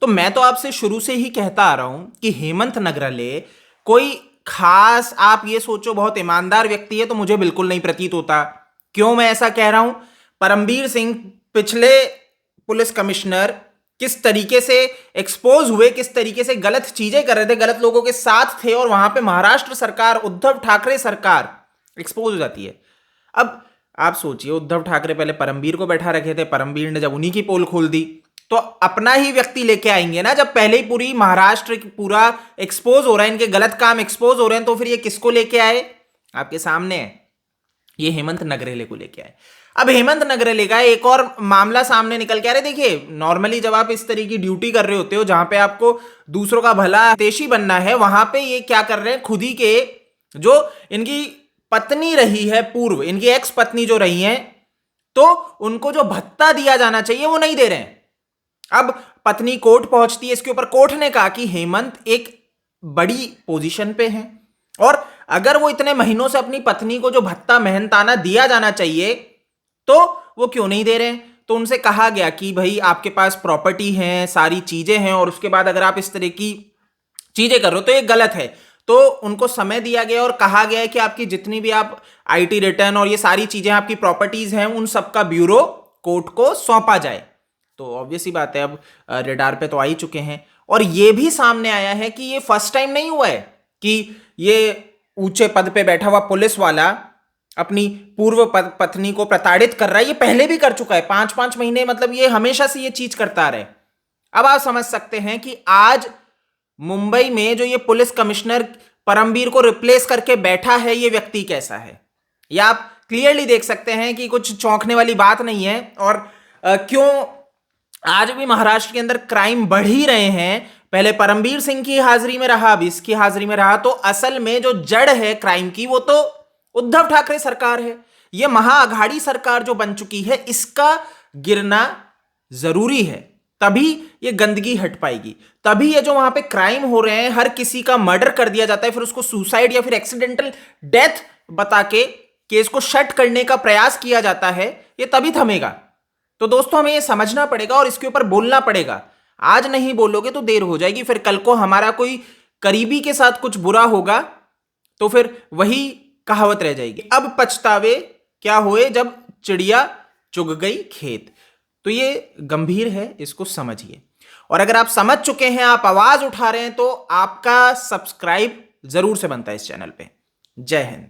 तो मैं तो आपसे शुरू से ही कहता आ रहा हूं कि हेमंत नगराले कोई खास, आप ये सोचो बहुत ईमानदार व्यक्ति है, तो मुझे बिल्कुल नहीं प्रतीत होता। क्यों मैं ऐसा कह रहा हूं? परमबीर सिंह पिछले पुलिस कमिश्नर किस तरीके से एक्सपोज हुए, किस तरीके से गलत चीजें कर रहे थे, गलत लोगों के साथ थे, और वहां पे महाराष्ट्र सरकार, उद्धव ठाकरे सरकार एक्सपोज हो जाती है। अब आप सोचिए, उद्धव ठाकरे पहले परमबीर को बैठा रखे थे, परमबीर ने जब उन्हीं की पोल खोल दी तो अपना ही व्यक्ति लेके आएंगे ना। जब पहले ही पूरी महाराष्ट्र पूरा एक्सपोज हो रहा है, इनके गलत काम एक्सपोज हो रहे हैं, तो फिर ये किसको लेके आए? आपके सामने है, ये हेमंत नगरेले को लेके आए। अब हेमंत नगरेले का एक और मामला सामने निकल के आ रहा है। देखिए, नॉर्मली जब आप इस तरह की ड्यूटी कर रहे होते हो जहां पे आपको दूसरों का भला हितैषी बनना है, वहां पे ये क्या कर रहे हैं, खुद ही के जो इनकी पत्नी रही है, पूर्व इनकी एक्स पत्नी जो रही है, तो उनको जो भत्ता दिया जाना चाहिए वो नहीं दे रहे हैं। अब पत्नी कोर्ट पहुंचती है इसके ऊपर। कोर्ट ने कहा कि हेमंत एक बड़ी पोजीशन पे हैं, और अगर वो इतने महीनों से अपनी पत्नी को जो भत्ता मेहनताना दिया जाना चाहिए तो वो क्यों नहीं दे रहे हैं। तो उनसे कहा गया कि भाई आपके पास प्रॉपर्टी है, सारी चीजें हैं, और उसके बाद अगर आप इस तरह की चीजें कर रहे हो तो ये गलत है। तो उनको समय दिया गया और कहा गया है कि आपकी जितनी भी आप आईटी रिटर्न और ये सारी चीजें आपकी प्रॉपर्टीज हैं, उन सबका ब्यूरो कोर्ट को सौंपा जाए। तो ऑब्वियस ही बात है, अब रेडार पे तो आ ही चुके हैं। और ये भी सामने आया है कि ये फर्स्ट टाइम नहीं हुआ है कि ये ऊंचे पद पे बैठा हुआ पुलिस वाला अपनी पूर्व पत्नी को प्रताड़ित कर रहा है। ये पहले भी कर चुका है, 5-5 महीने, मतलब ये हमेशा से ये चीज करता आ रहा है। अब आप समझ सकते हैं कि आज मुंबई में जो ये पुलिस कमिश्नर परमबीर को रिप्लेस करके बैठा है, ये व्यक्ति कैसा है। या आप क्लियरली देख सकते हैं कि कुछ चौंकने वाली बात नहीं है। और क्यों आज भी महाराष्ट्र के अंदर क्राइम बढ़ ही रहे हैं। पहले परमबीर सिंह की हाजिरी में रहा, अब इसकी हाजिरी में रहा, तो असल में जो जड़ है क्राइम की वो तो उद्धव ठाकरे सरकार है। ये महाअघाड़ी सरकार जो बन चुकी है, इसका गिरना जरूरी है, तभी ये गंदगी हट पाएगी। तभी ये जो वहां पे क्राइम हो रहे हैं, हर किसी का मर्डर कर दिया जाता है, फिर उसको सुसाइड या फिर एक्सीडेंटल डेथ बता के केस को शट करने का प्रयास किया जाता है, ये तभी थमेगा। तो दोस्तों, हमें ये समझना पड़ेगा और इसके ऊपर बोलना पड़ेगा। आज नहीं बोलोगे तो देर हो जाएगी, फिर कल को हमारा कोई करीबी के साथ कुछ बुरा होगा तो फिर वही कहावत रह जाएगी, अब पछतावे क्या हुए जब चिड़िया चुग गई खेत। तो ये गंभीर है, इसको समझिए। और अगर आप समझ चुके हैं, आप आवाज उठा रहे हैं, तो आपका सब्सक्राइब जरूर से बनता है इस चैनल पे। जय हिंद।